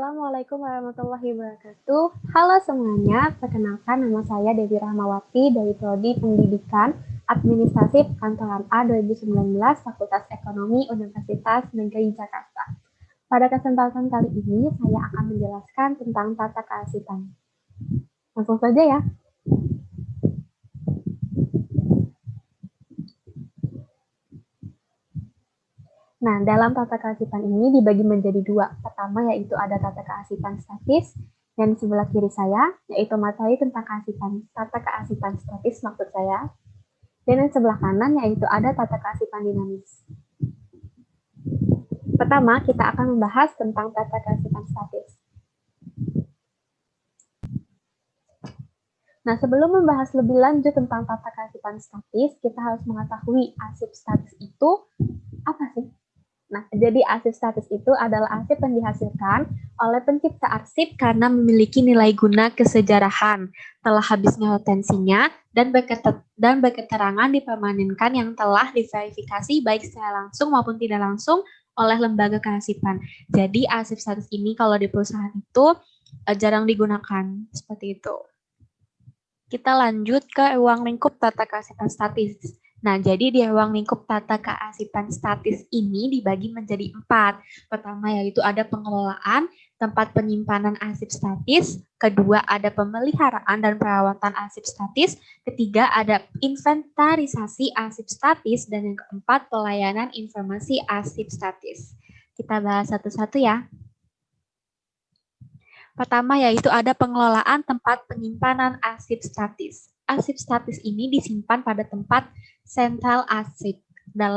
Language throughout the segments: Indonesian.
Assalamualaikum warahmatullahi wabarakatuh. Halo semuanya, perkenalkan nama saya Dewi Rahmawati dari Prodi Pendidikan Administrasi Perkantoran A 2019 Fakultas Ekonomi Universitas Negeri Jakarta. Pada kesempatan kali ini, saya akan menjelaskan tentang tata keasipan. Langsung saja ya. Nah, dalam tata keasipan ini dibagi menjadi dua. Pertama yaitu ada tata keasipan statis, dan di sebelah kiri saya yaitu materi tentang tata keasipan statis maksud saya. Dan yang sebelah kanan yaitu ada tata keasipan dinamis. Pertama, kita akan membahas tentang tata keasipan statis. Nah, sebelum membahas lebih lanjut tentang tata keasipan statis, kita harus mengetahui arsip statis itu apa sih? Nah, jadi arsip statis itu adalah arsip yang dihasilkan oleh pencipta arsip karena memiliki nilai guna kesejarahan, telah habisnya latensinya, dan berketerangan dipermanenkan yang telah diverifikasi baik secara langsung maupun tidak langsung oleh lembaga kearsipan. Jadi arsip statis ini kalau di perusahaan itu jarang digunakan, seperti itu. Kita lanjut ke ruang lingkup tata keasipan statis. Nah, jadi di ruang lingkup tata keasipan statis ini dibagi menjadi 4. Pertama yaitu ada pengelolaan tempat penyimpanan arsip statis, kedua ada pemeliharaan dan perawatan arsip statis, ketiga ada inventarisasi arsip statis, dan yang keempat pelayanan informasi arsip statis. Kita bahas satu-satu ya. Pertama yaitu ada pengelolaan tempat penyimpanan arsip statis. Arsip statis ini disimpan pada tempat sentral arsip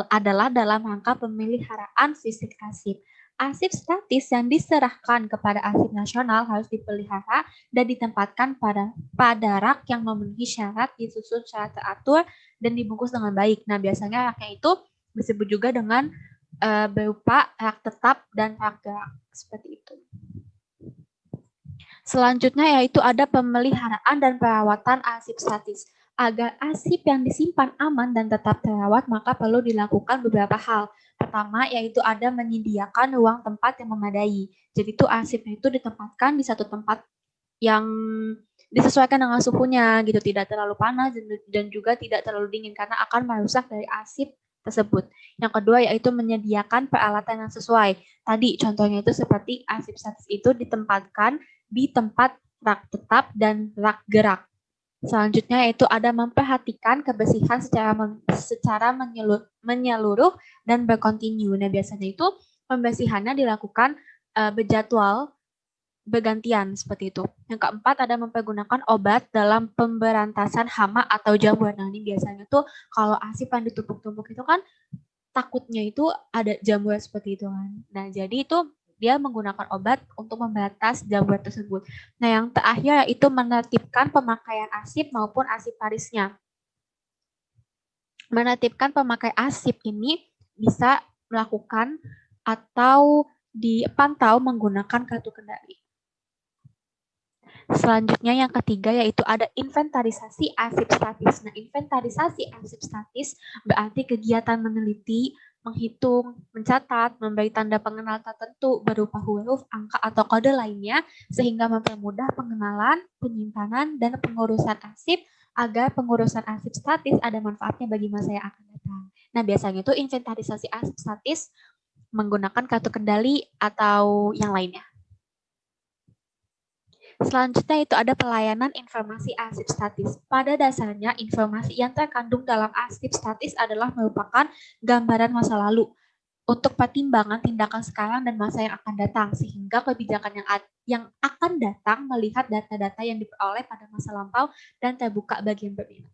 adalah dalam rangka pemeliharaan fisik arsip. Arsip statis yang diserahkan kepada arsip nasional harus dipelihara dan ditempatkan pada rak yang memenuhi syarat, disusun secara teratur dan dibungkus dengan baik. Nah, biasanya raknya itu disebut juga dengan berupa rak tetap dan rak gerak, seperti itu. Selanjutnya yaitu ada pemeliharaan dan perawatan arsip statis. Agar arsip yang disimpan aman dan tetap terawat, maka perlu dilakukan beberapa hal. Pertama yaitu ada menyediakan ruang tempat yang memadai. Jadi itu arsipnya itu ditempatkan di satu tempat yang disesuaikan dengan suhunya, gitu, tidak terlalu panas dan juga tidak terlalu dingin karena akan merusak dari arsip tersebut. Yang kedua yaitu menyediakan peralatan yang sesuai. Tadi contohnya itu seperti arsip statis itu ditempatkan di tempat rak tetap dan rak gerak. Selanjutnya yaitu ada memperhatikan kebersihan secara menyeluruh dan berkontinu. Nah, biasanya itu pembersihannya dilakukan berjadwal, bergantian, seperti itu. Yang keempat ada mempergunakan obat dalam pemberantasan hama atau jamur. Nah, ini biasanya tuh kalau arsip yang ditumpuk-tumpuk itu kan takutnya itu ada jamur seperti itu kan. Nah, jadi itu dia menggunakan obat untuk membatas jamur tersebut. Nah, yang terakhir yaitu menertibkan pemakaian arsip maupun arsiparisnya. Menertibkan pemakai arsip ini bisa melakukan atau dipantau menggunakan kartu kendali. Selanjutnya yang ketiga yaitu ada inventarisasi arsip statis. Nah, inventarisasi arsip statis berarti kegiatan meneliti, menghitung, mencatat, memberi tanda pengenal tertentu berupa huruf, angka, atau kode lainnya sehingga mempermudah pengenalan, penyimpanan, dan pengurusan arsip agar pengurusan arsip statis ada manfaatnya bagi masa yang akan datang. Nah, biasanya itu inventarisasi arsip statis menggunakan kartu kendali atau yang lainnya. Selanjutnya itu ada pelayanan informasi arsip statis. Pada dasarnya, informasi yang terkandung dalam arsip statis adalah merupakan gambaran masa lalu untuk pertimbangan tindakan sekarang dan masa yang akan datang, sehingga kebijakan yang akan datang melihat data-data yang diperoleh pada masa lampau dan terbuka bagi yang berminat.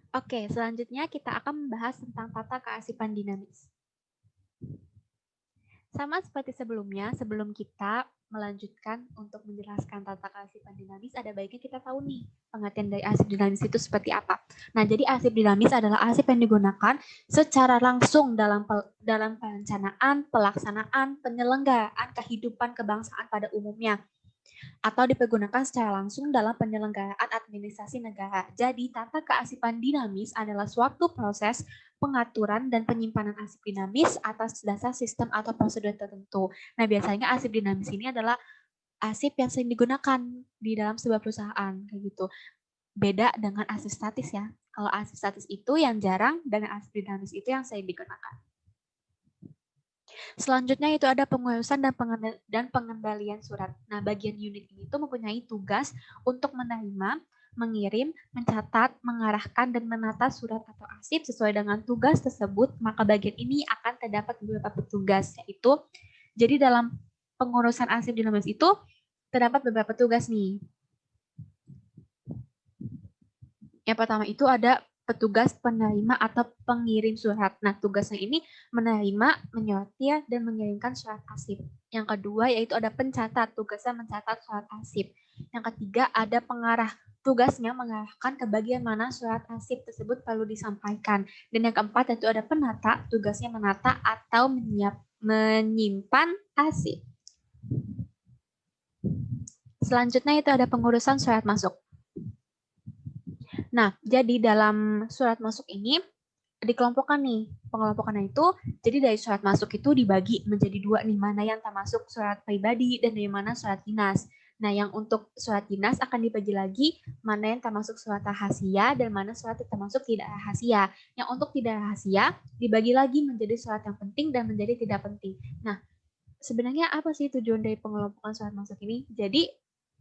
Oke, selanjutnya kita akan membahas tentang tata kearsipan dinamis. Sama seperti sebelumnya, sebelum kita melanjutkan untuk menjelaskan tata kearsipan dinamis, ada baiknya kita tahu nih pengertian dari arsip dinamis itu seperti apa. Nah, jadi arsip dinamis adalah arsip yang digunakan secara langsung dalam perencanaan, pelaksanaan, penyelenggaraan kehidupan kebangsaan pada umumnya, atau dipergunakan secara langsung dalam penyelenggaraan administrasi negara. Jadi, tata kearsipan dinamis adalah suatu proses pengaturan dan penyimpanan arsip dinamis atas dasar sistem atau prosedur tertentu. Nah, biasanya arsip dinamis ini adalah arsip yang sering digunakan di dalam sebuah perusahaan kayak gitu. Beda dengan arsip statis ya. Kalau arsip statis itu yang jarang dan arsip dinamis itu yang sering digunakan. Selanjutnya itu ada pengurusan dan pengendalian surat. Nah, bagian unit ini itu mempunyai tugas untuk menerima, mengirim, mencatat, mengarahkan, dan menata surat atau arsip sesuai dengan tugas tersebut. Maka bagian ini akan terdapat beberapa petugas, yaitu jadi dalam pengurusan arsip dinamis itu terdapat beberapa tugas nih. Yang pertama itu ada petugas penerima atau pengirim surat. Nah, tugasnya ini menerima, menyortir, dan mengirimkan surat arsip. Yang kedua yaitu ada pencatat, tugasnya mencatat surat arsip. Yang ketiga ada pengarah, tugasnya mengarahkan ke bagian mana surat arsip tersebut perlu disampaikan. Dan yang keempat yaitu ada penata, tugasnya menata atau menyimpan arsip. Selanjutnya itu ada pengurusan surat masuk. Nah, jadi dalam surat masuk ini dikelompokkan nih. Pengelompokannya itu, jadi dari surat masuk itu dibagi menjadi dua nih, mana yang termasuk surat pribadi dan dari mana surat dinas. Nah, yang untuk surat dinas akan dibagi lagi mana yang termasuk surat rahasia dan mana surat yang termasuk tidak rahasia. Yang untuk tidak rahasia dibagi lagi menjadi surat yang penting dan menjadi tidak penting. Nah, sebenarnya apa sih tujuan dari pengelompokan surat masuk ini? Jadi,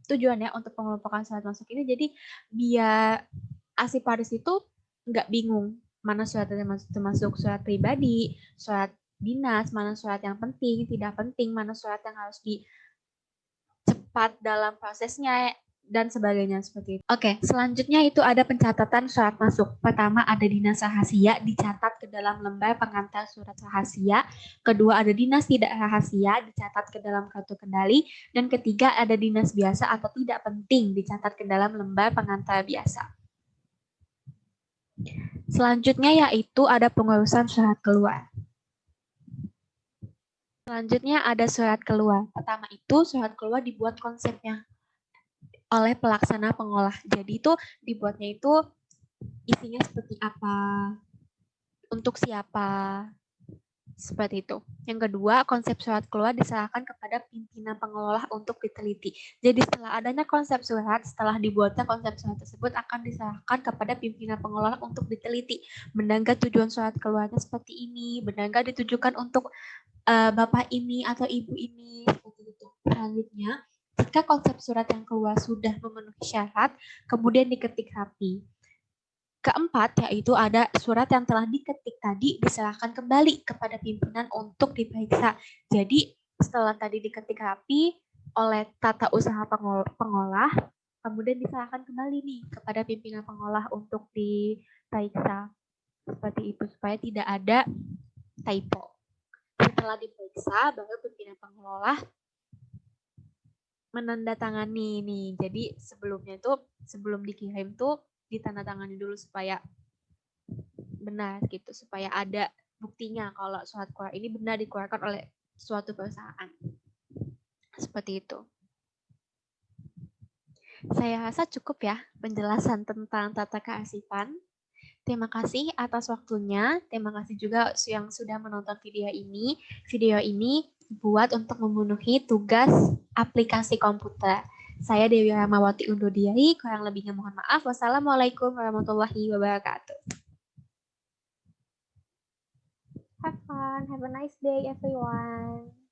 tujuannya untuk pengelompokan surat masuk ini jadi biar Asiparis itu nggak bingung mana surat yang termasuk surat pribadi, surat dinas, mana surat yang penting, tidak penting, mana surat yang harus dicepat dalam prosesnya, dan sebagainya seperti itu. Oke, selanjutnya itu ada pencatatan surat masuk. Pertama ada dinas rahasia, dicatat ke dalam lembar pengantar surat rahasia. Kedua ada dinas tidak rahasia, dicatat ke dalam kartu kendali. Dan ketiga ada dinas biasa atau tidak penting, dicatat ke dalam lembar pengantar biasa. Selanjutnya yaitu ada pengurusan surat keluar. Selanjutnya ada surat keluar. Pertama itu surat keluar dibuat konsepnya oleh pelaksana pengolah. Jadi itu dibuatnya itu isinya seperti apa, untuk siapa, seperti itu. Yang kedua, konsep surat keluar diserahkan kepada pimpinan pengelola untuk diteliti. Jadi setelah adanya konsep surat, setelah dibuatnya konsep surat tersebut akan diserahkan kepada pimpinan pengelola untuk diteliti. Benar nggak tujuan surat keluarnya seperti ini? Benar nggak ditujukan untuk bapak ini atau ibu ini? Seperti itu. Selanjutnya, jika konsep surat yang keluar sudah memenuhi syarat, kemudian diketik rapi. Keempat, yaitu ada surat yang telah diketik tadi diserahkan kembali kepada pimpinan untuk diperiksa. Jadi, setelah tadi diketik rapi oleh tata usaha pengolah, kemudian diserahkan kembali nih kepada pimpinan pengolah untuk diperiksa. Seperti itu, supaya tidak ada typo. Setelah diperiksa, baru pimpinan pengelola menandatangani nih. Jadi, sebelumnya tuh, sebelum dikirim tuh, ditandatangani dulu supaya benar gitu, supaya ada buktinya kalau surat keluar ini benar dikeluarkan oleh suatu perusahaan. Seperti itu. Saya rasa cukup ya penjelasan tentang tata kearsipan. Terima kasih atas waktunya. Terima kasih juga yang sudah menonton video ini. Video ini dibuat untuk memenuhi tugas aplikasi komputer. Saya Dewi Ramawati undur diri, kurang lebihnya mohon maaf. Wassalamualaikum warahmatullahi wabarakatuh. Have fun. Have a nice day, everyone.